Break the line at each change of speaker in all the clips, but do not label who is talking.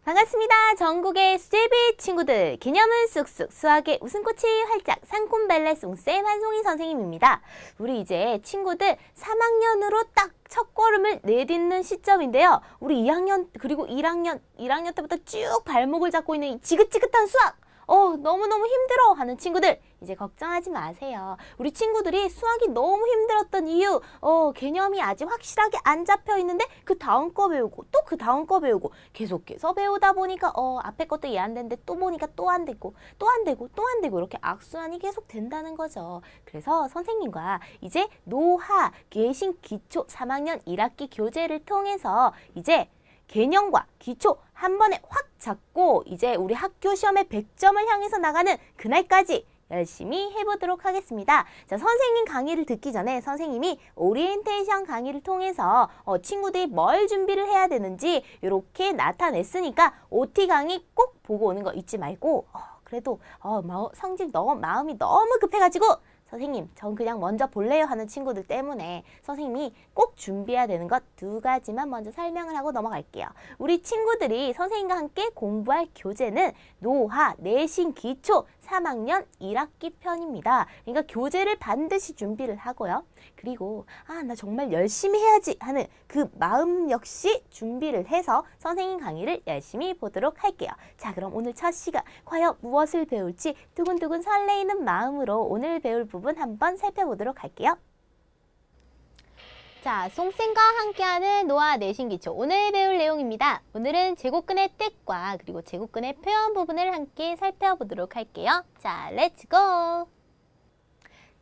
반갑습니다. 전국의 수제비 친구들, 개념은 쑥쑥, 수학의 웃음꽃이 활짝, 상콤발랄 송쌤 한송이 선생님입니다. 우리 이제 친구들 3학년으로 딱 첫걸음을 내딛는 시점인데요. 우리 2학년 그리고 1학년 때부터 쭉 발목을 잡고 있는 이 지긋지긋한 수학! 너무너무 힘들어 하는 친구들, 이제 걱정하지 마세요. 우리 친구들이 수학이 너무 힘들었던 이유, 개념이 아직 확실하게 안 잡혀 있는데 그 다음 거 배우고 또 그 다음 거 배우고 계속해서 배우다 보니까 앞에 것도 이해 안 되는데 또 보니까 또 안 되고 또 안 되고 또 안 되고 이렇게 악순환이 계속 된다는 거죠. 그래서 선생님과 이제 노화 계신 기초 3학년 1학기 교재를 통해서 이제 개념과 기초 한 번에 확 잡고 이제 우리 학교 시험에 100점을 향해서 나가는 그날까지 열심히 해보도록 하겠습니다. 자, 선생님 강의를 듣기 전에 선생님이 오리엔테이션 강의를 통해서 친구들이 뭘 준비를 해야 되는지 이렇게 나타냈으니까 OT 강의 꼭 보고 오는 거 잊지 말고 그래도 마음이 너무 급해가지고 선생님, 전 그냥 먼저 볼래요 하는 친구들 때문에 선생님이 꼭 준비해야 되는 것 2가지만 먼저 설명을 하고 넘어갈게요. 우리 친구들이 선생님과 함께 공부할 교재는 노화, 내신, 기초 3학년 1학기 편입니다. 그러니까 교재를 반드시 준비를 하고요. 그리고 나 정말 열심히 해야지 하는 그 마음 역시 준비를 해서 선생님 강의를 열심히 보도록 할게요. 자, 그럼 오늘 첫 시간 과연 무엇을 배울지 두근두근 설레이는 마음으로 오늘 배울 부분 한번 살펴보도록 할게요. 자, 송쌤과 함께하는 노화 내신 기초 오늘 배울 내용입니다. 오늘은 제곱근의 뜻과 그리고 제곱근의 표현 부분을 함께 살펴보도록 할게요. 자, 렛츠고!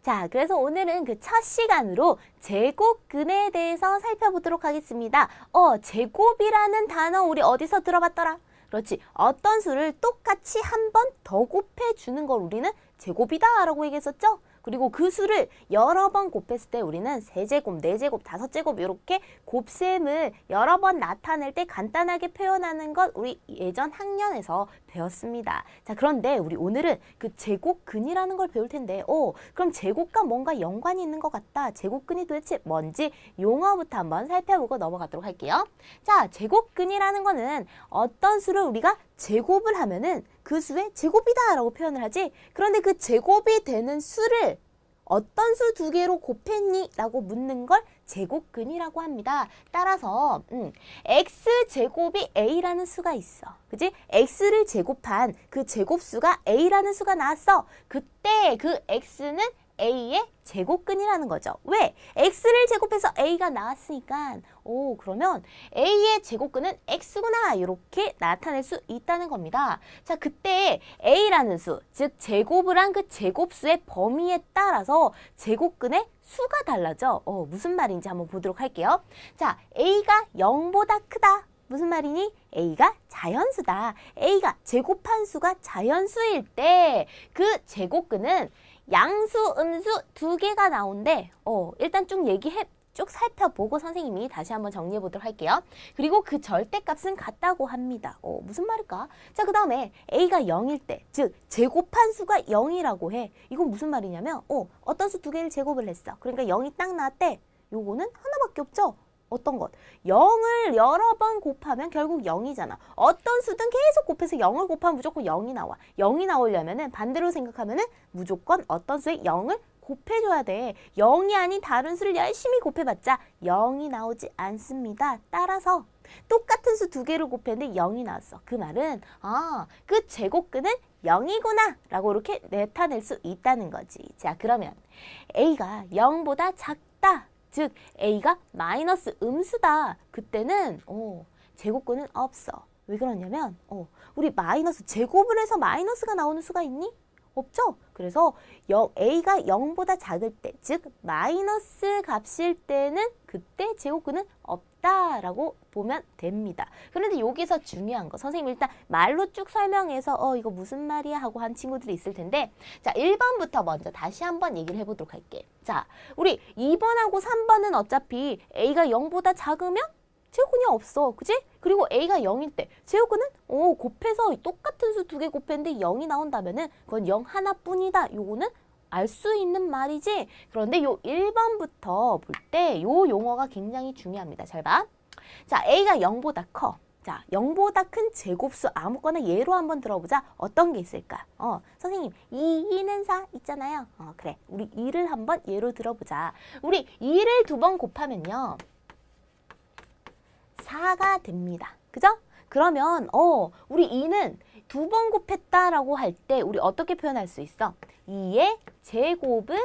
자, 그래서 오늘은 그 첫 시간으로 제곱근에 대해서 살펴보도록 하겠습니다. 제곱이라는 단어 우리 어디서 들어봤더라? 그렇지. 어떤 수를 똑같이 한 번 더 곱해주는 걸 우리는 제곱이다 라고 얘기했었죠? 그리고 그 수를 여러 번 곱했을 때 우리는 3제곱, 4제곱, 5제곱 이렇게 곱셈을 여러 번 나타낼 때 간단하게 표현하는 것 우리 예전 학년에서 배웠습니다. 자, 그런데 우리 오늘은 그 제곱근이라는 걸 배울 텐데 그럼 제곱과 뭔가 연관이 있는 것 같다. 제곱근이 도대체 뭔지 용어부터 한번 살펴보고 넘어가도록 할게요. 자, 제곱근이라는 거는 어떤 수를 우리가 제곱을 하면은 그 수의 제곱이다 라고 표현을 하지. 그런데 그 제곱이 되는 수를 어떤 수 2개로 곱했니? 라고 묻는 걸 제곱근이라고 합니다. 따라서 x제곱이 a라는 수가 있어. 그지? x를 제곱한 그 제곱수가 a라는 수가 나왔어. 그때 그 x는 a의 제곱근이라는 거죠. 왜? x를 제곱해서 a가 나왔으니까 그러면 a의 제곱근은 x구나 이렇게 나타낼 수 있다는 겁니다. 자, 그때 a라는 수, 즉 제곱을 한 그 제곱수의 범위에 따라서 제곱근의 수가 달라져. 무슨 말인지 한번 보도록 할게요. 자, a가 0보다 크다. 무슨 말이니? a가 자연수다. a가 제곱한 수가 자연수일 때 그 제곱근은 양수, 음수 2개가 나온대. 일단 쭉 살펴보고 선생님이 다시 한번 정리해 보도록 할게요. 그리고 그 절대값은 같다고 합니다. 무슨 말일까? 자, 그 다음에 a가 0일 때, 즉 제곱한 수가 0이라고 해. 이건 무슨 말이냐면 어떤 수 2개를 제곱을 했어. 그러니까 0이 딱 나왔대. 요거는 하나밖에 없죠. 어떤 것? 0을 여러 번 곱하면 결국 0이잖아. 어떤 수든 계속 곱해서 0을 곱하면 무조건 0이 나와. 0이 나오려면은 반대로 생각하면은 무조건 어떤 수에 0을 곱해줘야 돼. 0이 아닌 다른 수를 열심히 곱해봤자 0이 나오지 않습니다. 따라서 똑같은 수 2개를 곱했는데 0이 나왔어. 그 말은 그 제곱근은 0이구나 라고 이렇게 나타낼 수 있다는 거지. 자, 그러면 a가 0보다 작다. 즉 a가 마이너스 음수다. 그때는 제곱근은 없어. 왜 그러냐면 우리 마이너스 제곱을 해서 마이너스가 나오는 수가 있니? 없죠? 그래서 a가 0보다 작을 때, 즉 마이너스 값일 때는 그때 제곱근은 없다라고 보면 됩니다. 그런데 여기서 중요한 거, 선생님 일단 말로 쭉 설명해서 이거 무슨 말이야 하고 한 친구들이 있을 텐데, 자, 1번부터 먼저 다시 한번 얘기를 해보도록 할게. 자, 우리 2번하고 3번은 어차피 a가 0보다 작으면 제곱근이 없어. 그지? 그리고 a가 0일 때 제곱근은 곱해서 똑같은 수 2개 곱했는데 0이 나온다면은 그건 0 하나뿐이다. 요거는 알 수 있는 말이지. 그런데 요 1번부터 볼 때 요 용어가 굉장히 중요합니다. 잘 봐. 자, a가 0보다 커. 자, 0보다 큰 제곱수 아무거나 예로 한번 들어보자. 어떤 게 있을까? 선생님, 2는 4 있잖아요. 그래. 우리 2를 한번 예로 들어보자. 우리 2를 2번 곱하면요. 4가 됩니다. 그죠? 그러면 우리 2는 2번 곱했다라고 할 때 우리 어떻게 표현할 수 있어? 2의 제곱은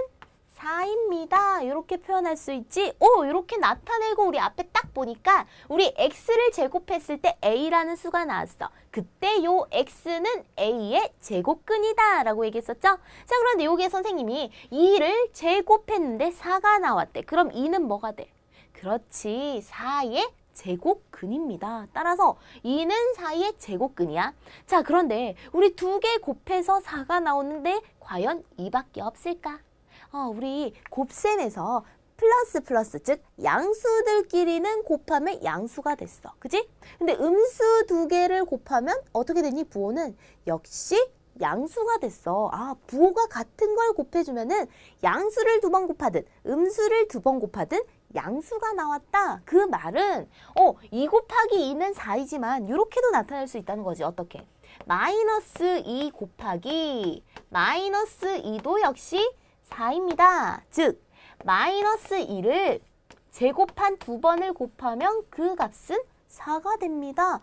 4입니다. 이렇게 표현할 수 있지? 이렇게 나타내고 우리 앞에 딱 보니까 우리 x를 제곱했을 때 a라는 수가 나왔어. 그때 요 x는 a의 제곱근이다 라고 얘기했었죠? 자, 그런데 여기에 선생님이 2를 제곱했는데 4가 나왔대. 그럼 2는 뭐가 돼? 그렇지, 4의 제곱근입니다. 따라서 2는 4의 제곱근이야. 자, 그런데 우리 2개 곱해서 4가 나오는데 과연 2밖에 없을까? 우리 곱셈에서 플러스 즉 양수들끼리는 곱하면 양수가 됐어. 그지? 근데 음수 2개를 곱하면 어떻게 되니? 부호는 역시 양수가 됐어. 부호가 같은 걸 곱해주면은 양수를 2번 곱하든 음수를 2번 곱하든 양수가 나왔다. 그 말은 2 곱하기 2는 4이지만 이렇게도 나타낼 수 있다는 거지. 어떻게? 마이너스 2 곱하기 마이너스 2도 역시 4입니다. 즉 마이너스 2를 제곱한 2번을 곱하면 그 값은 4가 됩니다.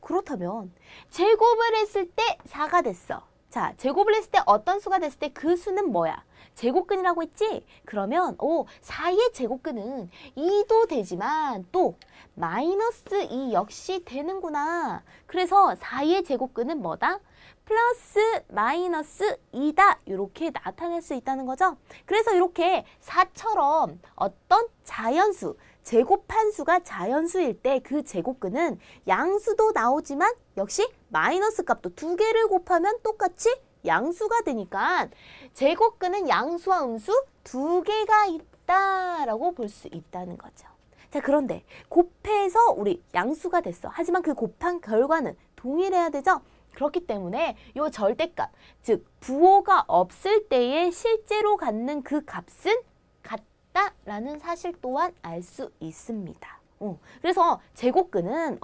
그렇다면 제곱을 했을 때 4가 됐어. 자, 제곱을 했을 때 어떤 수가 됐을 때 그 수는 뭐야? 제곱근이라고 했지? 그러면 4의 제곱근은 2도 되지만 또 마이너스 2 역시 되는구나. 그래서 4의 제곱근은 뭐다? 플러스 마이너스 2다. 이렇게 나타낼 수 있다는 거죠. 그래서 이렇게 4처럼 어떤 자연수, 제곱한 수가 자연수일 때 그 제곱근은 양수도 나오지만 역시 마이너스 값도 2개를 곱하면 똑같이 양수가 되니까 제곱근은 양수와 음수 2개가 있다라고 볼 수 있다는 거죠. 자, 그런데 곱해서 우리 양수가 됐어. 하지만 그 곱한 결과는 동일해야 되죠. 그렇기 때문에 요 절대값, 즉 부호가 없을 때에 실제로 갖는 그 값은 같다라는 사실 또한 알 수 있습니다. 그래서 제곱근은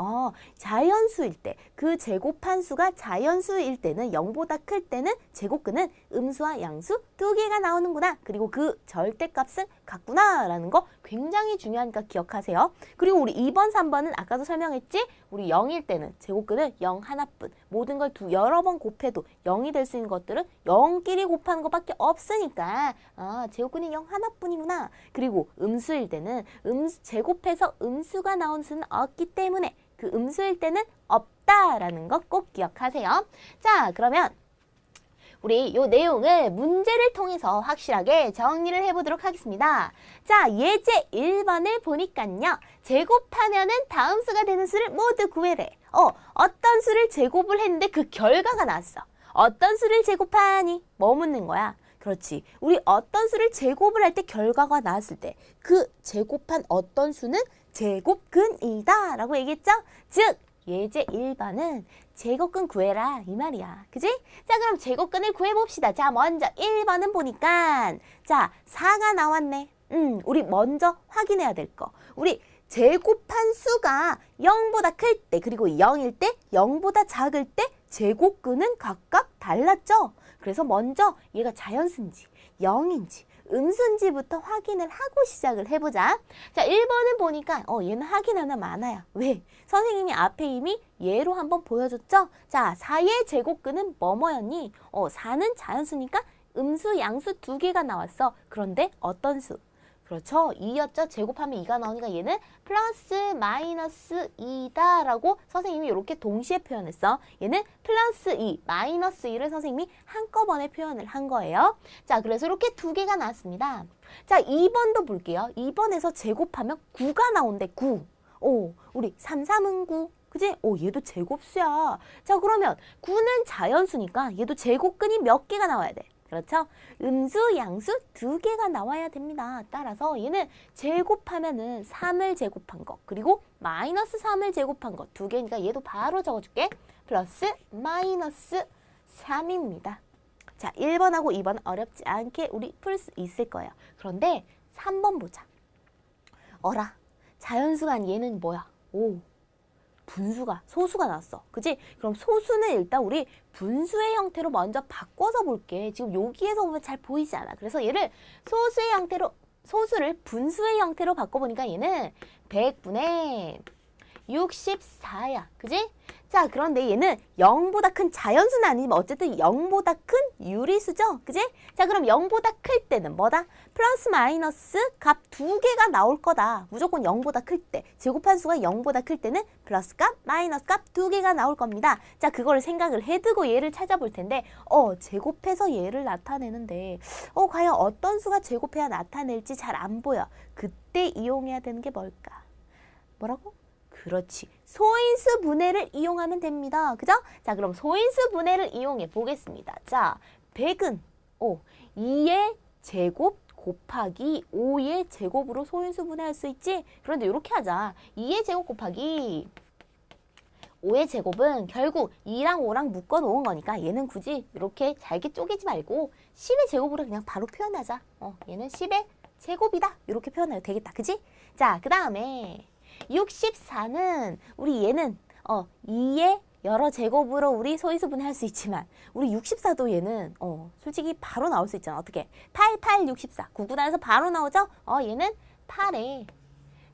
자연수일 때, 그 제곱한 수가 자연수일 때는 0보다 클 때는 제곱근은 음수와 양수 2개가 나오는구나. 그리고 그 절대값은 같구나 라는 거 굉장히 중요하니까 기억하세요. 그리고 우리 2번, 3번은 아까도 설명했지? 우리 0일 때는 제곱근은 0 하나뿐. 모든 걸 여러 번 곱해도 0이 될 수 있는 것들은 0끼리 곱하는 것밖에 없으니까 제곱근이 0 하나뿐이구나. 그리고 음수일 때는 제곱해서 음수가 나온 수는 없기 때문에 그 음수일 때는 없다라는 거 꼭 기억하세요. 자, 그러면 우리 이 내용을 문제를 통해서 확실하게 정리를 해보도록 하겠습니다. 자, 예제 1번을 보니까요. 제곱하면은 다음 수가 되는 수를 모두 구해래. 어떤 수를 제곱을 했는데 그 결과가 나왔어. 어떤 수를 제곱하니? 뭐 묻는 거야? 그렇지. 우리 어떤 수를 제곱을 할 때 결과가 나왔을 때 그 제곱한 어떤 수는 제곱근이다 라고 얘기했죠? 즉 예제 1번은 제곱근 구해라 이 말이야. 그지? 자, 그럼 제곱근을 구해봅시다. 자, 먼저 1번은 보니까 자 4가 나왔네. 우리 먼저 확인해야 될 거. 우리 제곱한 수가 0보다 클 때 그리고 0일 때 0보다 작을 때 제곱근은 각각 달랐죠? 그래서 먼저 얘가 자연수인지 0인지 음수인지부터 확인을 하고 시작을 해보자. 자, 1번은 보니까 얘는 확인 하나 많아요. 왜? 선생님이 앞에 이미 예로 한번 보여줬죠? 자, 4의 제곱근은 뭐뭐였니? 4는 자연수니까 음수, 양수 2개가 나왔어. 그런데 어떤 수? 그렇죠. 2였죠. 제곱하면 2가 나오니까 얘는 플러스 마이너스 2다 라고 선생님이 이렇게 동시에 표현했어. 얘는 플러스 2, 마이너스 2를 선생님이 한꺼번에 표현을 한 거예요. 자, 그래서 이렇게 2개가 나왔습니다. 자, 2번도 볼게요. 2번에서 제곱하면 9가 나온대. 9. 우리 3, 3은 9. 그지? 얘도 제곱수야. 자, 그러면 9는 자연수니까 얘도 제곱근이 몇 개가 나와야 돼? 그렇죠? 음수, 양수 2개가 나와야 됩니다. 따라서 얘는 제곱하면은 3을 제곱한 거 그리고 마이너스 3을 제곱한 거 2개니까 얘도 바로 적어줄게. 플러스 마이너스 3입니다. 자, 1번하고 2번 어렵지 않게 우리 풀 수 있을 거예요. 그런데 3번 보자. 어라, 자연수가 아닌 얘는 뭐야?
소수가 나왔어. 그지? 그럼 소수는 일단 우리 분수의 형태로 먼저 바꿔서 볼게. 지금 여기에서 보면 잘 보이지 않아. 그래서 얘를 소수를 분수의 형태로 바꿔보니까 얘는 100분의 64야. 그지? 자, 그런데 얘는 0보다 큰 자연수는 아니지만 어쨌든 0보다 큰 유리수죠. 그지? 자, 그럼 0보다 클 때는 뭐다? 플러스 마이너스 값 두 개가 나올 거다. 무조건 0보다 클 때. 제곱한 수가 0보다 클 때는 플러스 값, 마이너스 값 두 개가 나올 겁니다. 자, 그걸 생각을 해두고 얘를 찾아볼 텐데 제곱해서 얘를 나타내는데 과연 어떤 수가 제곱해야 나타낼지 잘 안 보여. 그때 이용해야 되는 게 뭘까? 뭐라고? 그렇지. 소인수 분해를 이용하면 됩니다. 그죠? 자, 그럼 소인수 분해를 이용해 보겠습니다. 자, 100은 2의 제곱 곱하기 5의 제곱으로 소인수 분해할 수 있지? 그런데 이렇게 하자. 2의 제곱 곱하기 5의 제곱은 결국 2랑 5랑 묶어 놓은 거니까 얘는 굳이 이렇게 잘게 쪼개지 말고 10의 제곱으로 그냥 바로 표현하자. 얘는 10의 제곱이다. 이렇게 표현해도 되겠다. 그지? 자, 그 다음에 64는 우리 얘는 2의 여러 제곱으로 우리 소인수 분해할 수 있지만 우리 64도 얘는 솔직히 바로 나올 수 있잖아. 어떻게? 8, 8, 64. 구구단에서 바로 나오죠? 얘는 8의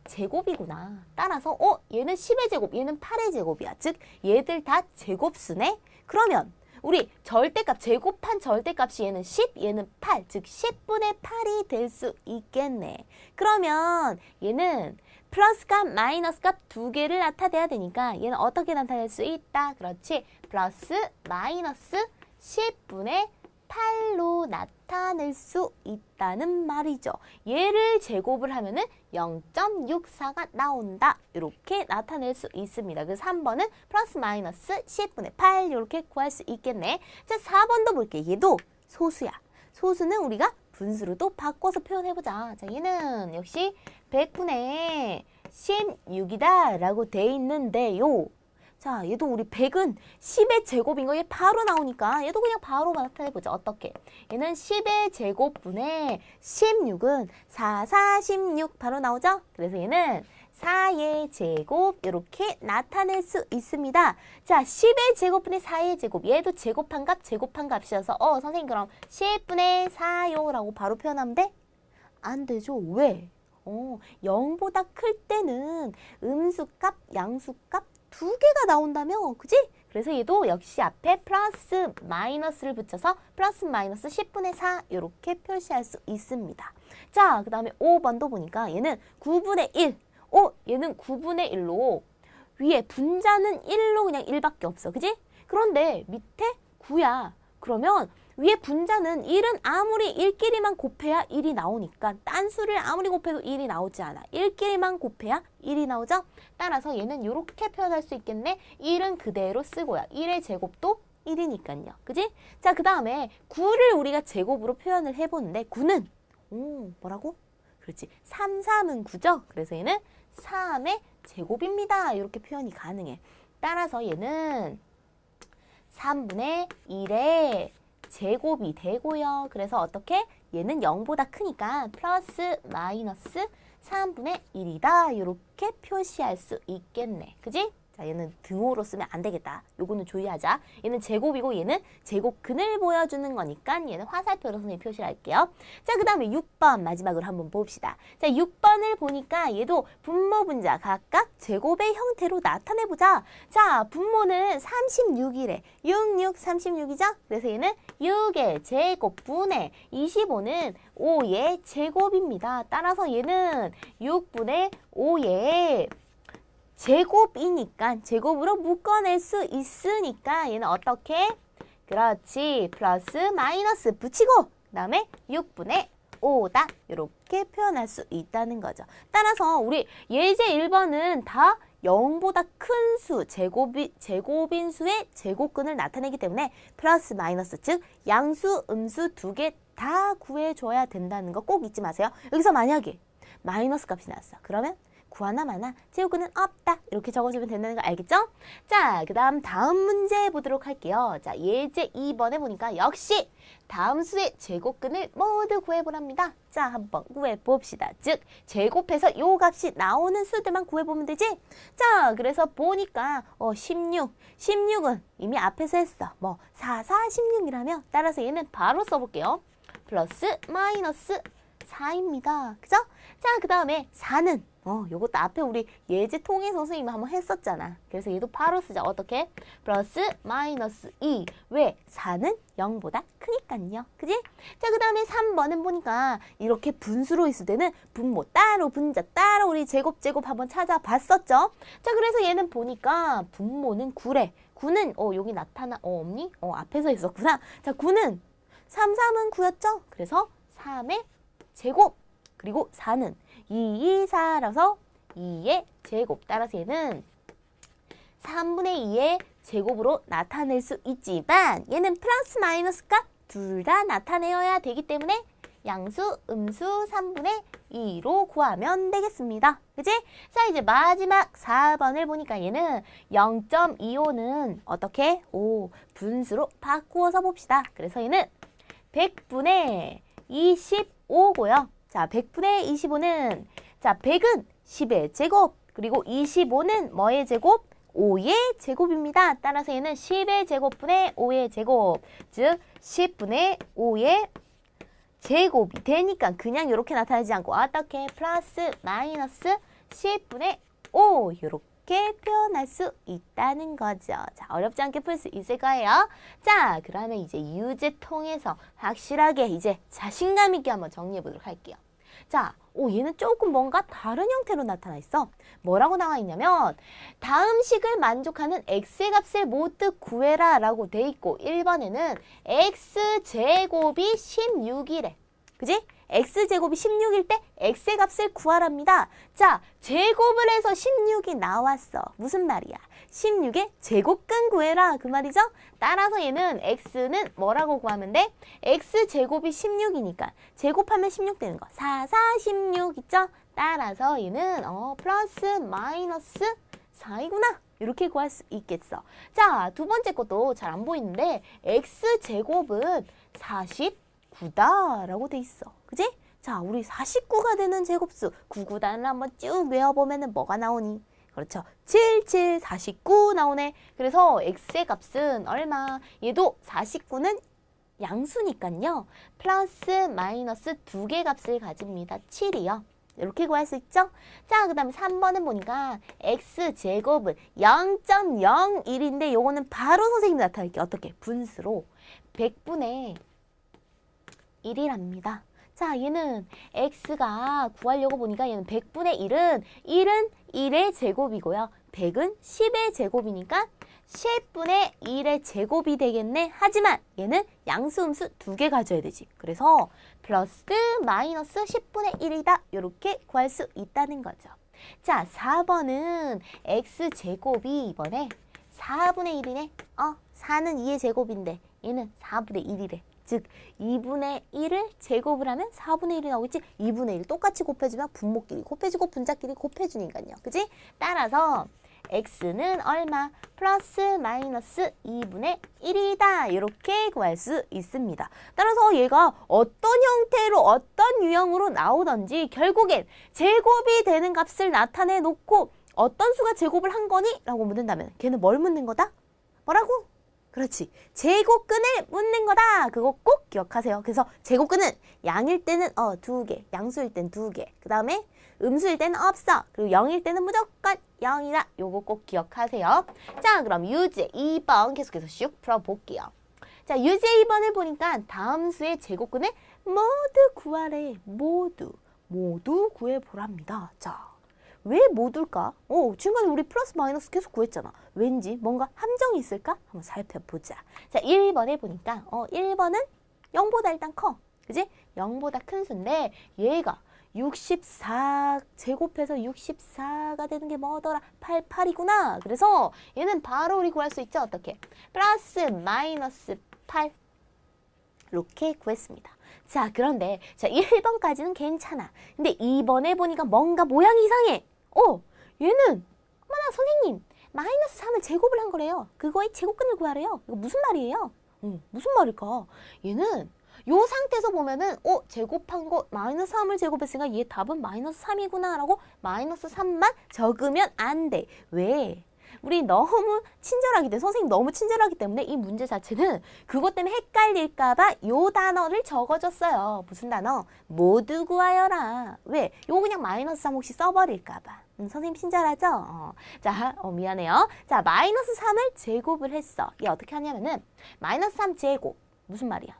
제곱이구나. 따라서 얘는 10의 제곱, 얘는 8의 제곱이야. 즉 얘들 다 제곱수네. 그러면 우리 절대값, 제곱한 절대값이 얘는 10, 얘는 8. 즉 10분의 8이 될 수 있겠네. 그러면 얘는 플러스 값, 마이너스 값 두 개를 나타내야 되니까 얘는 어떻게 나타낼 수 있다? 그렇지. 플러스, 마이너스 10분의 8로 나타낼 수 있다는 말이죠. 얘를 제곱을 하면은 0.64가 나온다. 이렇게 나타낼 수 있습니다. 그래서 3번은 플러스 마이너스 10분의 8 이렇게 구할 수 있겠네. 자, 4번도 볼게. 얘도 소수야. 소수는 우리가 분수로 또 바꿔서 표현해보자. 자, 얘는 역시 100분의 16이다 라고 돼 있는데요. 자, 얘도 우리 100은 10의 제곱인 거 얘 바로 나오니까 얘도 그냥 바로 나타내보자. 어떻게? 얘는 10의 제곱분의 16은 4, 4, 16 바로 나오죠? 그래서 얘는 4의 제곱 이렇게 나타낼 수 있습니다. 자, 10의 제곱분의 4의 제곱. 얘도 제곱한 값이어서 선생님 그럼 10분의 4요 라고 바로 표현하면 돼? 안 되죠. 왜? 0보다 클 때는 음수값, 양수값 두 개가 나온다며. 그지? 그래서 얘도 역시 앞에 플러스 마이너스를 붙여서 플러스 마이너스 10분의 4 이렇게 표시할 수 있습니다. 자, 그 다음에 5번도 보니까 얘는 9분의 1. 얘는 9분의 1로 위에 분자는 1로 그냥 1밖에 없어. 그지? 그런데 밑에 9야. 그러면 위에 분자는 1은 아무리 1끼리만 곱해야 1이 나오니까 딴 수를 아무리 곱해도 1이 나오지 않아. 1끼리만 곱해야 1이 나오죠? 따라서 얘는 이렇게 표현할 수 있겠네. 1은 그대로 쓰고요. 1의 제곱도 1이니까요. 그지? 자, 그 다음에 9를 우리가 제곱으로 표현을 해보는데 9는 뭐라고? 그렇지. 3, 3은 9죠? 그래서 얘는 3의 제곱입니다. 이렇게 표현이 가능해. 따라서 얘는 3분의 1의 제곱이 되고요. 그래서 어떻게? 얘는 0보다 크니까 플러스 마이너스 3분의 1이다. 이렇게 표시할 수 있겠네. 그지? 자, 얘는 등호로 쓰면 안 되겠다. 요거는 주의하자. 얘는 제곱이고 얘는 제곱근을 보여주는 거니까 얘는 화살표로 선생님 표시를 할게요. 자, 그 다음에 6번 마지막으로 한번 봅시다. 자, 6번을 보니까 얘도 분모 분자 각각 제곱의 형태로 나타내보자. 자, 분모는 36이래. 6, 6, 36이죠? 그래서 얘는 6의 제곱분의 25는 5의 제곱입니다. 따라서 얘는 6분의 5의 제곱이니까 제곱으로 묶어낼 수 있으니까 얘는 어떻게? 그렇지. 플러스 마이너스 붙이고 그 다음에 6분의 5다. 이렇게 표현할 수 있다는 거죠. 따라서 우리 예제 1번은 다 0보다 큰 수, 제곱인 수의 제곱근을 나타내기 때문에 플러스 마이너스 즉 양수, 음수 두 개 다 구해줘야 된다는 거 꼭 잊지 마세요. 여기서 만약에 마이너스 값이 나왔어. 그러면 구하나 마나 제곱근은 없다. 이렇게 적어주면 된다는 거 알겠죠? 자, 그 다음 문제 보도록 할게요. 자, 예제 2번에 보니까 역시 다음 수의 제곱근을 모두 구해보랍니다. 자, 한번 구해봅시다. 즉, 제곱해서 요 값이 나오는 수들만 구해보면 되지? 자, 그래서 보니까 16은 이미 앞에서 했어. 4, 16이라며 따라서 얘는 바로 써볼게요. 플러스 마이너스 4입니다. 그죠? 자, 그 다음에 4는 요것도 앞에 우리 예제 통해 선생님이 한번 했었잖아. 그래서 얘도 바로 쓰자. 어떻게? 플러스 마이너스 2. 왜? 4는 0보다 크니까요. 그지? 자, 그 다음에 3번은 보니까 이렇게 분수로 있을 때는 분모 따로 분자 따로 우리 제곱 한번 찾아봤었죠. 자, 그래서 얘는 보니까 분모는 9래. 9는 여기 나타나 없니? 앞에서 있었구나. 자, 9는 3은 9였죠? 그래서 3의 제곱 그리고 4는 2, 4라서 2의 제곱 따라서 얘는 3분의 2의 제곱으로 나타낼 수 있지만 얘는 플러스 마이너스 값 둘 다 나타내어야 되기 때문에 양수, 음수 3분의 2로 구하면 되겠습니다. 그치? 자, 이제 마지막 4번을 보니까 얘는 0.25는 어떻게? 분수로 바꾸어서 봅시다. 그래서 얘는 100분의 25고요. 자, 100분의 25는 자, 100은 10의 제곱 그리고 25는 뭐의 제곱? 5의 제곱입니다. 따라서 얘는 10의 제곱분의 5의 제곱 즉 10분의 5의 제곱이 되니까 그냥 이렇게 나타나지 않고 어떻게? 플러스 마이너스 10분의 5 이렇게 표현할 수 있다는 거죠. 자, 어렵지 않게 풀 수 있을 거예요. 자, 그러면 이제 유제 통해서 확실하게 이제 자신감 있게 한번 정리해 보도록 할게요. 자, 얘는 조금 뭔가 다른 형태로 나타나 있어. 뭐라고 나와 있냐면 다음 식을 만족하는 x의 값을 모두 구해라 라고 돼 있고 1번에는 x제곱이 16이래. 그지? x제곱이 16일 때 x의 값을 구하랍니다. 자, 제곱을 해서 16이 나왔어. 무슨 말이야? 16의 제곱근 구해라 그 말이죠? 따라서 얘는 x는 뭐라고 구하면 돼? x제곱이 16이니까 제곱하면 16 되는 거. 4, 16 있죠? 따라서 얘는 플러스 마이너스 4이구나. 이렇게 구할 수 있겠어. 자, 두 번째 것도 잘 안 보이는데 x제곱은 49다라고 돼 있어. 그지? 자, 우리 49가 되는 제곱수 9구단을 한번 쭉 외워보면 뭐가 나오니? 그렇죠. 7, 7, 49 나오네. 그래서 x의 값은 얼마? 얘도 49는 양수니까요. 플러스 마이너스 두 개 값을 가집니다. 7이요. 이렇게 구할 수 있죠? 자, 그 다음에 3번은 보니까 x제곱은 0.01인데 요거는 바로 선생님이 나타낼게요. 어떻게? 분수로 100분의 1이랍니다. 자, 얘는 x가 구하려고 보니까 얘는 100분의 1은 1의 제곱이고요. 100은 10의 제곱이니까 10분의 1의 제곱이 되겠네. 하지만 얘는 양수, 음수 두 개 가져야 되지. 그래서 플러스 마이너스 10분의 1이다. 이렇게 구할 수 있다는 거죠. 자, 4번은 x제곱이 이번에 4분의 1이네. 4는 2의 제곱인데 얘는 4분의 1이래. 즉 2분의 1을 제곱을 하면 4분의 1이 나오겠지? 2분의 1 똑같이 곱해주면 분모끼리 곱해주고 분자끼리 곱해주니까요. 그지? 따라서 x는 얼마? 플러스 마이너스 2분의 1이다. 이렇게 구할 수 있습니다. 따라서 얘가 어떤 형태로 어떤 유형으로 나오던지 결국엔 제곱이 되는 값을 나타내 놓고 어떤 수가 제곱을 한 거니? 라고 묻는다면 걔는 뭘 묻는 거다? 뭐라고? 그렇지. 제곱근을 묻는 거다. 그거 꼭 기억하세요. 그래서 제곱근은 양일 때는 두 개, 양수일 땐 두 개. 그 다음에 음수일 때는 없어. 그리고 0일 때는 무조건 0이다. 요거 꼭 기억하세요. 자, 그럼 유제 2번 계속해서 슉 풀어볼게요. 자, 유제 2번을 보니까 다음 수의 제곱근을 모두 구하래. 모두 구해보랍니다. 자, 왜 모두일까? 지금까지 우리 플러스 마이너스 계속 구했잖아. 왠지 뭔가 함정이 있을까? 한번 살펴보자. 자, 1번에 보니까 1번은 0보다 일단 커. 그지? 0보다 큰 수인데 얘가 64 제곱해서 64가 되는 게 뭐더라? 88이구나. 그래서 얘는 바로 우리 구할 수 있죠. 어떻게? 플러스 마이너스 8 이렇게 구했습니다. 자, 그런데 자 1번까지는 괜찮아. 근데 2번에 보니까 뭔가 모양이 이상해. 얘는 어머나 선생님 마이너스 3을 제곱을 한 거래요. 그거의 제곱근을 구하래요. 이거 무슨 말이에요? 무슨 말일까? 얘는 요 상태에서 보면은 제곱한 거 마이너스 3을 제곱했으니까 얘 답은 마이너스 3이구나 라고 마이너스 3만 적으면 안 돼. 왜? 우리 너무 친절하기 때문에 선생님 너무 친절하기 때문에 이 문제 자체는 그것 때문에 헷갈릴까 봐 요 단어를 적어줬어요. 무슨 단어? 모두 구하여라. 왜? 요거 그냥 마이너스 3 혹시 써버릴까 봐. 선생님 친절하죠? 자, 미안해요. 자, 마이너스 3을 제곱을 했어. 얘 어떻게 하냐면은 마이너스 3 제곱. 무슨 말이야?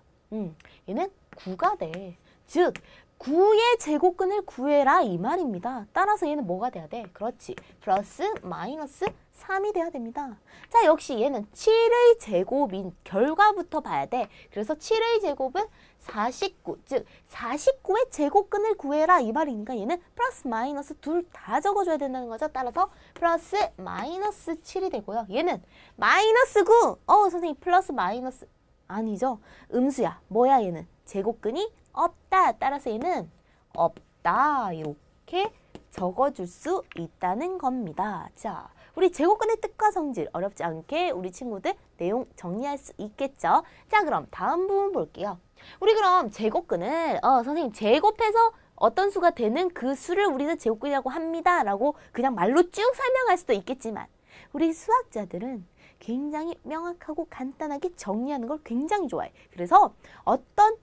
얘는 9가 돼. 즉 9의 제곱근을 구해라 이 말입니다. 따라서 얘는 뭐가 돼야 돼? 그렇지. 플러스 마이너스 3이 돼야 됩니다. 자, 역시 얘는 7의 제곱인 결과부터 봐야 돼. 그래서 7의 제곱은 49. 즉 49의 제곱근을 구해라 이 말이니까 얘는 플러스 마이너스 둘 다 적어줘야 된다는 거죠. 따라서 플러스 마이너스 7이 되고요. 얘는 마이너스 9. 선생님 플러스 마이너스 아니죠. 음수야. 뭐야 얘는? 제곱근이 없다. 따라서 얘는 없다. 이렇게 적어줄 수 있다는 겁니다. 자, 우리 제곱근의 뜻과 성질 어렵지 않게 우리 친구들 내용 정리할 수 있겠죠? 자, 그럼 다음 부분 볼게요. 우리 그럼 제곱근을 선생님 제곱해서 어떤 수가 되는 그 수를 우리는 제곱근이라고 합니다. 라고 그냥 말로 쭉 설명할 수도 있겠지만 우리 수학자들은 굉장히 명확하고 간단하게 정리하는 걸 굉장히 좋아해. 그래서 어떤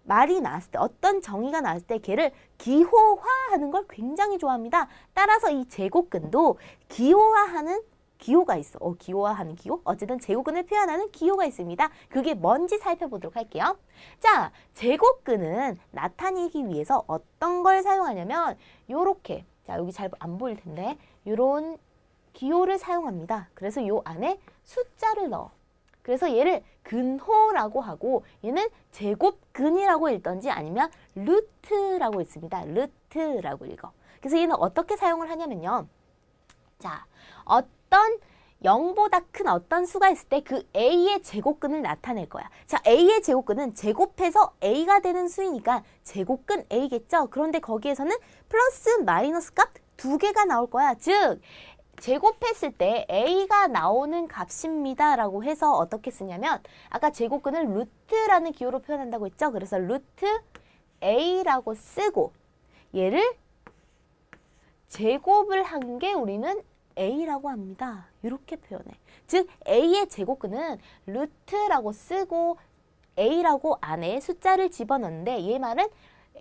말이 나왔을 때, 어떤 정의가 나왔을 때 걔를 기호화하는 걸 굉장히 좋아합니다. 따라서 이 제곱근도 기호화하는 기호가 있어. 기호화하는 기호? 어쨌든 제곱근을 표현하는 기호가 있습니다. 그게 뭔지 살펴보도록 할게요. 자, 제곱근은 나타내기 위해서 어떤 걸 사용하냐면 요렇게, 자 여기 잘 안 보일 텐데 요런 기호를 사용합니다. 그래서 요 안에 숫자를 넣어. 그래서 얘를 근호라고 하고 얘는 제곱근이라고 읽던지 아니면 루트라고 읽습니다. 루트라고 읽어. 그래서 얘는 어떻게 사용을 하냐면요. 자, 어떤 0보다 큰 어떤 수가 있을 때 그 A의 제곱근을 나타낼 거야. 자, A의 제곱근은 제곱해서 A가 되는 수이니까 제곱근 A겠죠? 그런데 거기에서는 플러스 마이너스 값 두 개가 나올 거야. 즉 제곱했을 때 A가 나오는 값입니다 라고 해서 어떻게 쓰냐면 아까 제곱근을 루트라는 기호로 표현한다고 했죠. 그래서 루트 A라고 쓰고 얘를 제곱을 한 게 우리는 A라고 합니다. 이렇게 표현해. 즉 A의 제곱근은 루트라고 쓰고 A라고 안에 숫자를 집어넣는데 얘 말은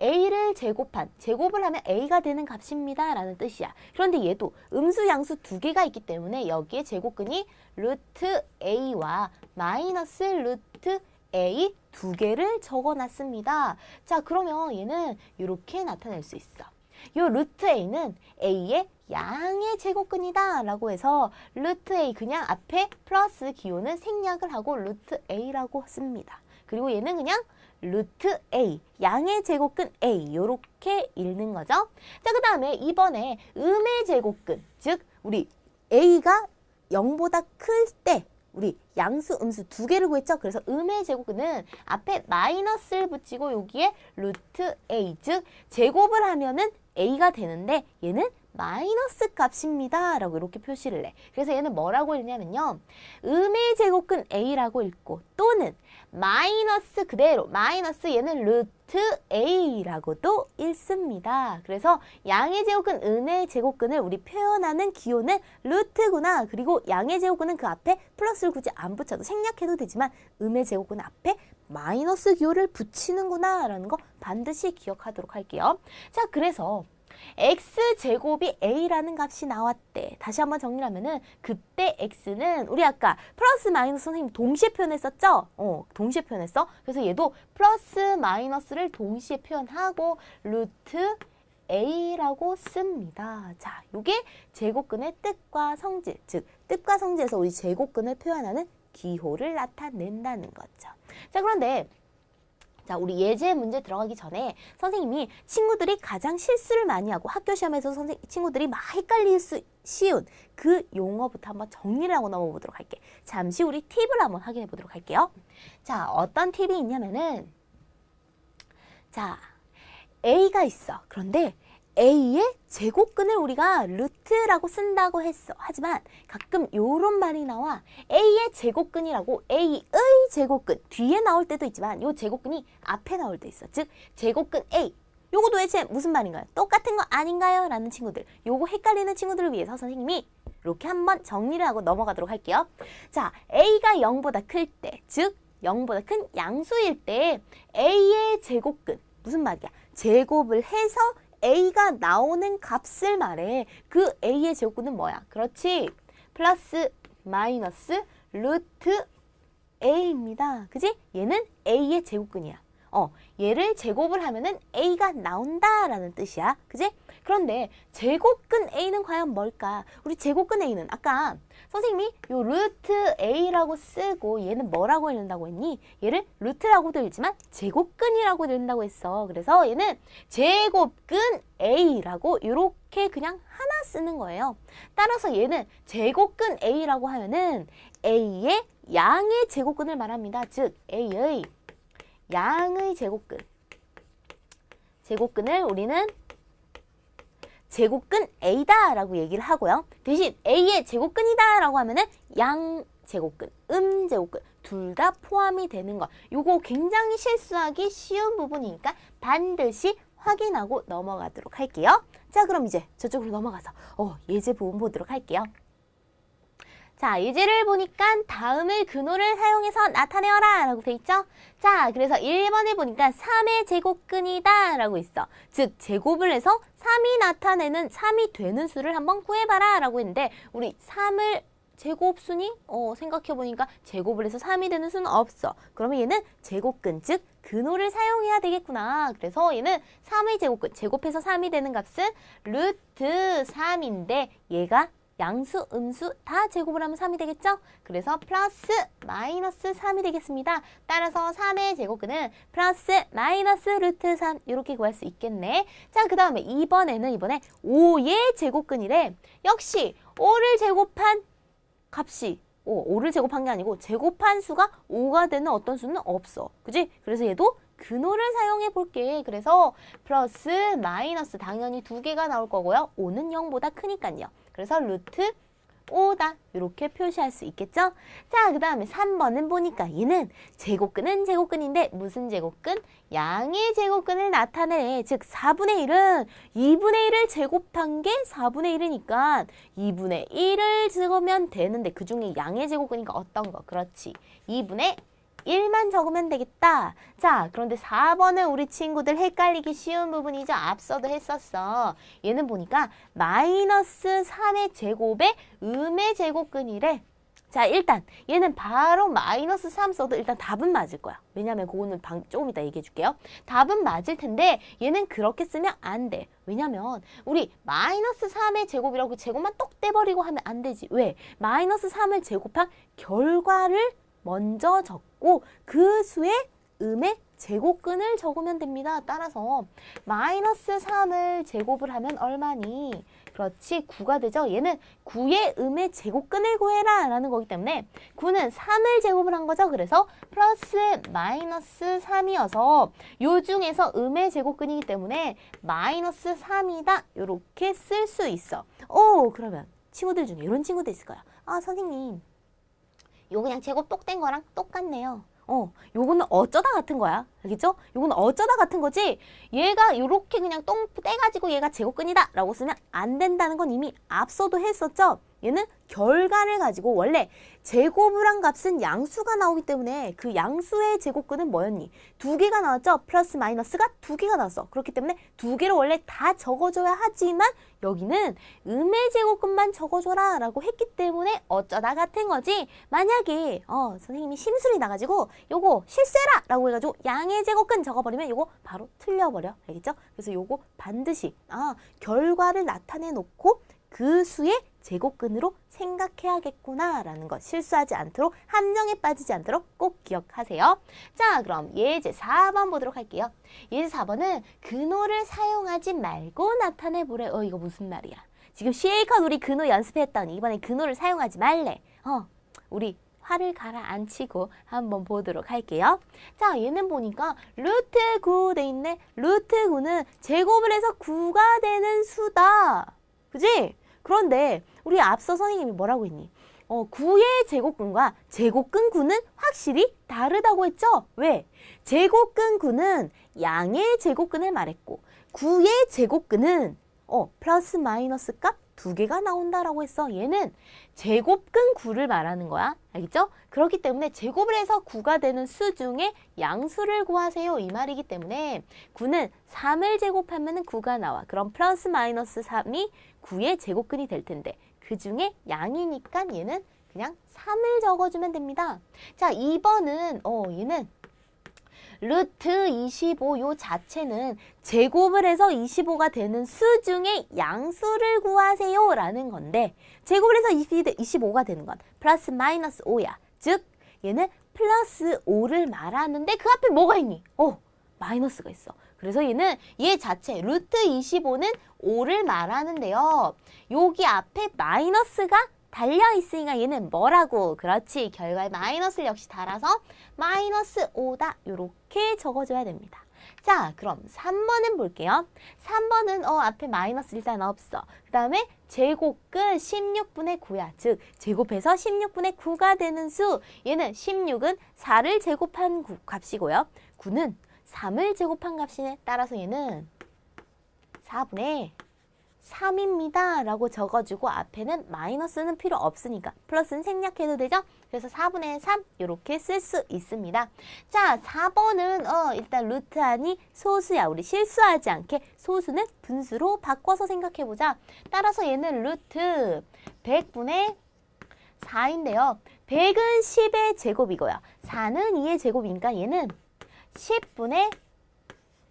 A를 제곱을 하면 A가 되는 값입니다 라는 뜻이야. 그런데 얘도 음수 양수 두 개가 있기 때문에 여기에 제곱근이 루트 A와 마이너스 루트 A 두 개를 적어놨습니다. 자, 그러면 얘는 이렇게 나타낼 수 있어. 이 루트 A는 A의 양의 제곱근이다 라고 해서 루트 A 그냥 앞에 플러스 기호는 생략을 하고 루트 A라고 씁니다. 그리고 얘는 그냥 루트 A, 양의 제곱근 A 이렇게 읽는 거죠. 자, 그 다음에 이번에 음의 제곱근, 즉 우리 A가 0보다 클 때 우리 양수, 음수 두 개를 구했죠. 그래서 음의 제곱근은 앞에 마이너스를 붙이고 여기에 루트 A, 즉 제곱을 하면은 A가 되는데 얘는 마이너스 값입니다 라고 이렇게 표시를 해. 그래서 얘는 뭐라고 읽냐면요. 음의 제곱근 A라고 읽고 또는 마이너스 그대로 마이너스 얘는 루트 A라고도 읽습니다. 그래서 양의 제곱근, 음의 제곱근을 우리 표현하는 기호는 루트구나. 그리고 양의 제곱근은 그 앞에 플러스를 굳이 안 붙여도 생략해도 되지만 음의 제곱근 앞에 마이너스 기호를 붙이는구나 라는 거 반드시 기억하도록 할게요. 자, 그래서 x제곱이 a라는 값이 나왔대. 다시 한번 정리하면은 그때 x는 우리 아까 플러스 마이너스 선생님 동시에 표현했었죠? 동시에 표현했어. 그래서 얘도 플러스 마이너스를 동시에 표현하고 루트 a라고 씁니다. 자, 요게 제곱근의 뜻과 성질, 즉 뜻과 성질에서 우리 제곱근을 표현하는 기호를 나타낸다는 거죠. 자, 그런데 자, 우리 예제 문제 들어가기 전에 선생님이 친구들이 가장 실수를 많이 하고 학교 시험에서 친구들이 막 헷갈릴 수 쉬운 그 용어부터 한번 정리를 하고 넘어보도록 할게. 잠시 우리 팁을 한번 확인해 보도록 할게요. 자, 어떤 팁이 있냐면은 자, A가 있어. 그런데 A의 제곱근을 우리가 루트라고 쓴다고 했어. 하지만 가끔 요런 말이 나와. A의 제곱근이라고 A의 제곱근 뒤에 나올 때도 있지만 요 제곱근이 앞에 나올 때 있어. 즉 제곱근 A. 요거 도대체 무슨 말인가요? 똑같은 거 아닌가요? 라는 친구들. 요거 헷갈리는 친구들을 위해서 선생님이 이렇게 한번 정리를 하고 넘어가도록 할게요. 자, A가 0보다 클 때, 즉 0보다 큰 양수일 때 A의 제곱근. 무슨 말이야? 제곱을 해서 A가 나오는 값을 말해. 그 A의 제곱근은 뭐야? 그렇지. 플러스 마이너스 루트 A입니다. 그지? 얘는 A의 제곱근이야. 얘를 제곱을 하면은 A가 나온다라는 뜻이야. 그지? 그런데 제곱근 A는 과연 뭘까? 우리 제곱근 A는 아까 선생님이 요 루트 A라고 쓰고 얘는 뭐라고 읽는다고 했니? 얘를 루트라고도 읽지만 제곱근이라고 읽는다고 했어. 그래서 얘는 제곱근 A라고 이렇게 그냥 하나 쓰는 거예요. 따라서 얘는 제곱근 A라고 하면은 A의 양의 제곱근을 말합니다. 즉 A의 양의 제곱근. 제곱근을 우리는 제곱근 A다 라고 얘기를 하고요. 대신 A의 제곱근이다 라고 하면은 양 제곱근, 제곱근 둘 다 포함이 되는 것. 요거 굉장히 실수하기 쉬운 부분이니까 반드시 확인하고 넘어가도록 할게요. 자, 그럼 이제 저쪽으로 넘어가서 예제 부분 보도록 할게요. 자, 예제를 보니까 다음을 근호를 사용해서 나타내어라 라고 돼 있죠? 자, 그래서 1번에 보니까 3의 제곱근이다 라고 있어. 즉, 제곱을 해서 3이 나타내는 3이 되는 수를 한번 구해봐라 라고 했는데 우리 3을 제곱수니? 생각해보니까 제곱을 해서 3이 되는 수는 없어. 그러면 얘는 제곱근, 즉 근호를 사용해야 되겠구나. 그래서 얘는 3의 제곱근, 제곱해서 3이 되는 값은 루트 3인데 얘가 양수, 음수 다 제곱을 하면 3이 되겠죠? 그래서 플러스 마이너스 3이 되겠습니다. 따라서 3의 제곱근은 플러스 마이너스 루트 3 이렇게 구할 수 있겠네. 자, 그 다음에 이번에 5의 제곱근이래. 역시 5를 제곱한 값이 5를 제곱한 게 아니고 제곱한 수가 5가 되는 어떤 수는 없어. 그지? 그래서 얘도 근호를 사용해 볼게. 그래서 플러스 마이너스 당연히 두 개가 나올 거고요. 5는 0보다 크니까요. 그래서 루트 5다 이렇게 표시할 수 있겠죠? 자, 그 다음에 3번은 보니까 얘는 제곱근은 제곱근인데 무슨 제곱근? 양의 제곱근을 나타내. 즉 4분의 1은 2분의 1을 제곱한 게 4분의 1이니까 2분의 1을 적으면 되는데 그중에 양의 제곱근이니까 어떤 거? 그렇지. 2분의 1만 적으면 되겠다. 자, 그런데 4번은 우리 친구들 헷갈리기 쉬운 부분이죠. 앞서도 했었어. 얘는 보니까 마이너스 3의 제곱에 음의 제곱근이래. 자, 일단 얘는 바로 마이너스 3 써도 일단 답은 맞을 거야. 왜냐면 그거는 조금 이따 얘기해 줄게요. 답은 맞을 텐데 얘는 그렇게 쓰면 안 돼. 왜냐면 우리 마이너스 3의 제곱이라고 제곱만 똑 떼버리고 하면 안 되지. 왜? 마이너스 3을 제곱한 결과를 먼저 적고 그 수의 음의 제곱근을 적으면 됩니다. 따라서 마이너스 3을 제곱을 하면 얼마니? 그렇지, 9가 되죠. 얘는 9의 음의 제곱근을 구해라 라는 거기 때문에 9는 3을 제곱을 한 거죠. 그래서 플러스 마이너스 3이어서 요 중에서 음의 제곱근이기 때문에 마이너스 3이다 이렇게 쓸 수 있어. 그러면 친구들 중에 이런 친구도 있을 거야. 아, 선생님, 요거 그냥 제곱 똑 뗀 거랑 똑같네요. 요거는 어쩌다 같은 거야. 알겠죠? 요거는 어쩌다 같은 거지. 얘가 요렇게 그냥 똥 떼가지고 얘가 제곱근이다 라고 쓰면 안 된다는 건 이미 앞서도 했었죠? 얘는 결과를 가지고 원래 제곱을 한 값은 양수가 나오기 때문에 그 양수의 제곱근은 뭐였니? 2개가 나왔죠? 플러스 마이너스가 2개가 나왔어. 그렇기 때문에 2개를 원래 다 적어줘야 하지만 여기는 음의 제곱근만 적어줘라 라고 했기 때문에 어쩌다 같은 거지. 만약에 선생님이 심술이 나가지고 요거 실수해라 라고 해가지고 양의 제곱근 적어버리면 요거 바로 틀려버려. 알겠죠? 그래서 요거 반드시 결과를 나타내 놓고 그 수의 제곱근으로 생각해야겠구나 라는 것, 실수하지 않도록, 함정에 빠지지 않도록 꼭 기억하세요. 자, 그럼 예제 4번 보도록 할게요. 예제 4번은 근호를 사용하지 말고 나타내보래. 이거 무슨 말이야? 지금 실컷 우리 근호 연습했더니 이번에 근호를 사용하지 말래. 우리 화를 가라앉히고 한번 보도록 할게요. 자, 얘는 보니까 루트 9 돼 있네. 루트 9는 제곱을 해서 9가 되는 수다. 그지? 그런데 우리 앞서 선생님이 뭐라고 했니? 9의 제곱근과 제곱근 9는 확실히 다르다고 했죠? 왜? 제곱근 9는 양의 제곱근을 말했고 9의 제곱근은 플러스 마이너스 값 두 개가 나온다라고 했어. 얘는 제곱근 9를 말하는 거야. 알겠죠? 그렇기 때문에 제곱을 해서 9가 되는 수 중에 양수를 구하세요. 이 말이기 때문에 9는 3을 제곱하면 9가 나와. 그럼 플러스 마이너스 3이 9의 제곱근이 될 텐데 그 중에 양이니까 얘는 그냥 3을 적어주면 됩니다. 자, 2번은 얘는 루트 25 요 자체는 제곱을 해서 25가 되는 수 중에 양수를 구하세요 라는 건데 제곱을 해서 25가 되는 건 플러스 마이너스 5야. 즉 얘는 플러스 5를 말하는데 그 앞에 뭐가 있니? 마이너스가 있어. 그래서 얘는 얘 자체 루트 25는 5를 말하는데요. 여기 앞에 마이너스가 달려있으니까 얘는 뭐라고? 그렇지. 결과에 마이너스를 역시 달아서 마이너스 5다. 이렇게 적어줘야 됩니다. 자, 그럼 3번은 볼게요. 3번은 앞에 마이너스 일단 없어. 그 다음에 제곱근 16분의 9야. 즉 제곱해서 16분의 9가 되는 수. 얘는 16은 4를 제곱한 값이고요. 9는 3을 제곱한 값이네. 따라서 얘는 4분의 3입니다. 라고 적어주고 앞에는 마이너스는 필요 없으니까 플러스는 생략해도 되죠? 그래서 4분의 3 이렇게 쓸 수 있습니다. 자, 4번은 일단 루트 안이 소수야. 우리 실수하지 않게 소수는 분수로 바꿔서 생각해보자. 따라서 얘는 루트 100분의 4인데요. 100은 10의 제곱이고요. 4는 2의 제곱이니까 얘는 10분의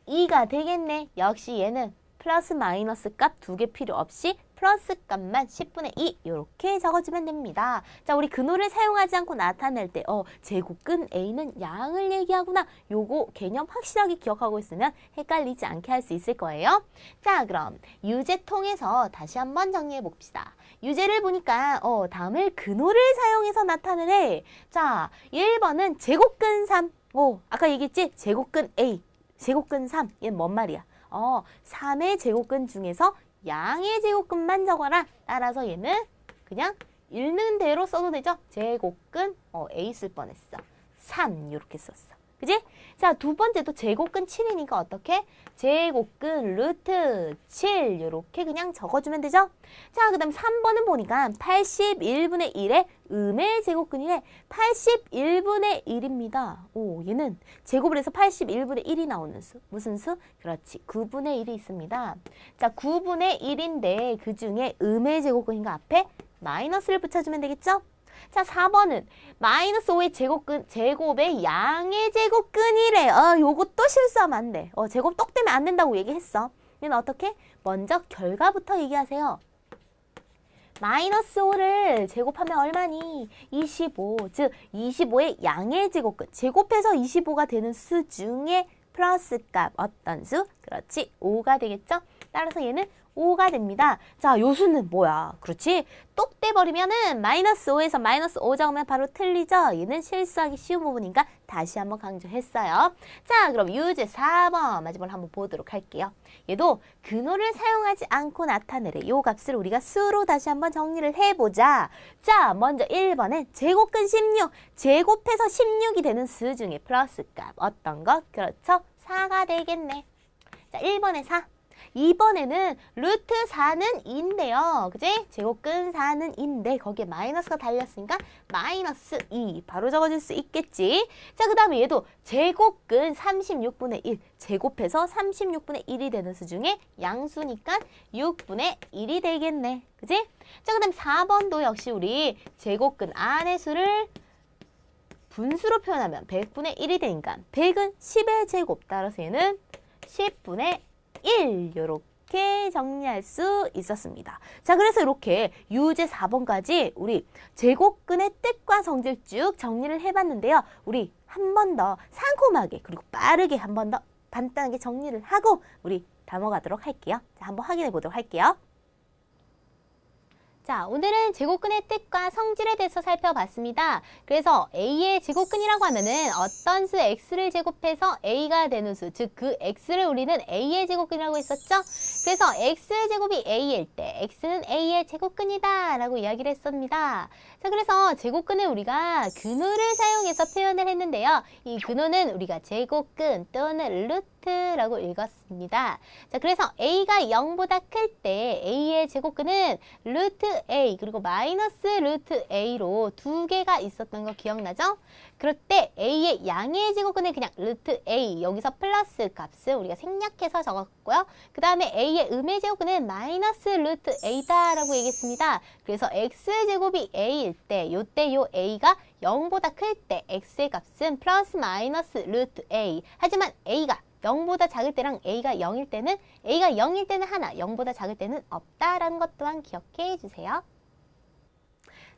2가 되겠네. 역시 얘는 플러스 마이너스 값 두 개 필요 없이 플러스 값만 10분의 2 이렇게 적어주면 됩니다. 자, 우리 근호를 사용하지 않고 나타낼 때 제곱근 A는 양을 얘기하구나. 요거 개념 확실하게 기억하고 있으면 헷갈리지 않게 할 수 있을 거예요. 자, 그럼 유제 통해서 다시 한번 정리해 봅시다. 유제를 보니까 다음을 근호를 사용해서 나타내래. 자, 1번은 제곱근 3. 아까 얘기했지? 제곱근 A, 제곱근 3. 얘는 뭔 말이야? 3의 제곱근 중에서 양의 제곱근만 적어라. 따라서 얘는 그냥 읽는 대로 써도 되죠? 제곱근 A 쓸 뻔했어. 3 이렇게 썼어. 그지? 자, 두 번째도 제곱근 7이니까 어떻게? 제곱근 루트 7 이렇게 그냥 적어주면 되죠? 자, 그 다음 3번은 보니까 81분의 1의 음의 제곱근이래. 81분의 1입니다. 얘는 제곱을 해서 81분의 1이 나오는 수. 무슨 수? 그렇지. 9분의 1이 있습니다. 자, 9분의 1인데 그 중에 음의 제곱근인가 앞에 마이너스를 붙여주면 되겠죠? 자, 4번은 마이너스 5의 제곱의 양의 제곱근이래. 요것도 실수하면 안 돼. 제곱 똑 되면 안 된다고 얘기했어. 얘는 어떻게? 먼저 결과부터 얘기하세요. 마이너스 5를 제곱하면 얼마니? 25. 즉 25의 양의 제곱근. 제곱해서 25가 되는 수 중에 플러스 값 어떤 수? 그렇지. 5가 되겠죠? 따라서 얘는 5가 됩니다. 자, 요 수는 뭐야? 그렇지? 똑 떼버리면은 마이너스 5에서 마이너스 5 적으면 바로 틀리죠? 얘는 실수하기 쉬운 부분이니까 다시 한번 강조했어요. 자, 그럼 유제 4번 마지막으로 한번 보도록 할게요. 얘도 근호를 사용하지 않고 나타내래. 요 값을 우리가 수로 다시 한번 정리를 해보자. 자, 먼저 1번은 제곱근 16. 제곱해서 16이 되는 수 중에 플러스 값 어떤 것? 그렇죠? 4가 되겠네. 자, 1번에 4. 2번에는 루트 4는 2인데요. 그지? 제곱근 4는 2인데 거기에 마이너스가 달렸으니까 마이너스 2 바로 적어줄 수 있겠지. 자, 그 다음에 얘도 제곱근 36분의 1 제곱해서 36분의 1이 되는 수 중에 양수니까 6분의 1이 되겠네. 그지? 자, 그 다음 4번도 역시 우리 제곱근 안의 수를 분수로 표현하면 100분의 1이 되니까 100은 10의 제곱 따라서 얘는 10분의 1 이렇게 정리할 수 있었습니다. 자, 그래서 이렇게 유제 4번까지 우리 제곱근의 뜻과 성질 쭉 정리를 해봤는데요. 우리 한 번 더 상콤하게 그리고 빠르게 한 번 더 간단하게 정리를 하고 우리 넘어가도록 할게요. 자, 한번 확인해 보도록 할게요.
자, 오늘은 제곱근의 뜻과 성질에 대해서 살펴봤습니다. 그래서 A의 제곱근이라고 하면은 어떤 수 X를 제곱해서 A가 되는 수, 즉 그 X를 우리는 A의 제곱근이라고 했었죠? 그래서 X제곱이 A일 때 X는 A의 제곱근이다 라고 이야기를 했습니다. 자, 그래서 제곱근은 우리가 근호를 사용해서 표현을 했는데요. 이 근호는 우리가 제곱근 또는 루트라고 읽었습니다. 자, 그래서 A가 0보다 클 때 A의 제곱근은 루트 A 그리고 마이너스 루트 A로 두 개가 있었던 거 기억나죠? 그럴 때 A의 양의 제곱근은 그냥 루트 A, 여기서 플러스 값을 우리가 생략해서 적었고요. 그 다음에 A의 음의 제곱근은 마이너스 루트 A다 라고 얘기했습니다. 그래서 X제곱이 A일 때, 요때 요 A가 0보다 클 때 X의 값은 플러스 마이너스 루트 A. 하지만 A가 0보다 작을 때랑 A가 0일 때는 A가 0일 때는 하나, 0보다 작을 때는 없다라는 것 또한 기억해 주세요.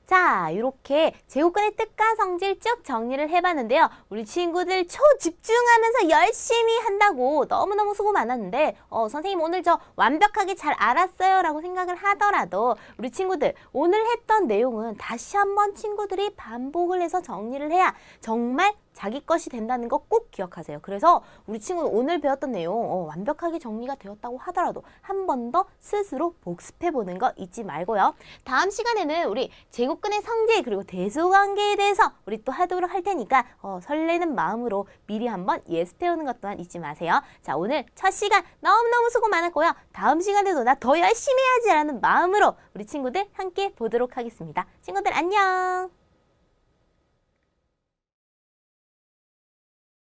자, 이렇게 제곱근의 뜻과 성질 쭉 정리를 해봤는데요. 우리 친구들 초집중하면서 열심히 한다고 너무너무 수고 많았는데 선생님 오늘 저 완벽하게 잘 알았어요 라고 생각을 하더라도 우리 친구들 오늘 했던 내용은 다시 한번 친구들이 반복을 해서 정리를 해야 정말 자기 것이 된다는 거 꼭 기억하세요. 그래서 우리 친구들 오늘 배웠던 내용 완벽하게 정리가 되었다고 하더라도 한 번 더 스스로 복습해보는 거 잊지 말고요. 다음 시간에는 우리 제곱근의 성질 그리고 대수관계에 대해서 우리 또 하도록 할 테니까 설레는 마음으로 미리 한번 예습해오는 것 또한 잊지 마세요. 자, 오늘 첫 시간 너무너무 수고 많았고요. 다음 시간에도 나 더 열심히 해야지 라는 마음으로 우리 친구들 함께 보도록 하겠습니다. 친구들 안녕!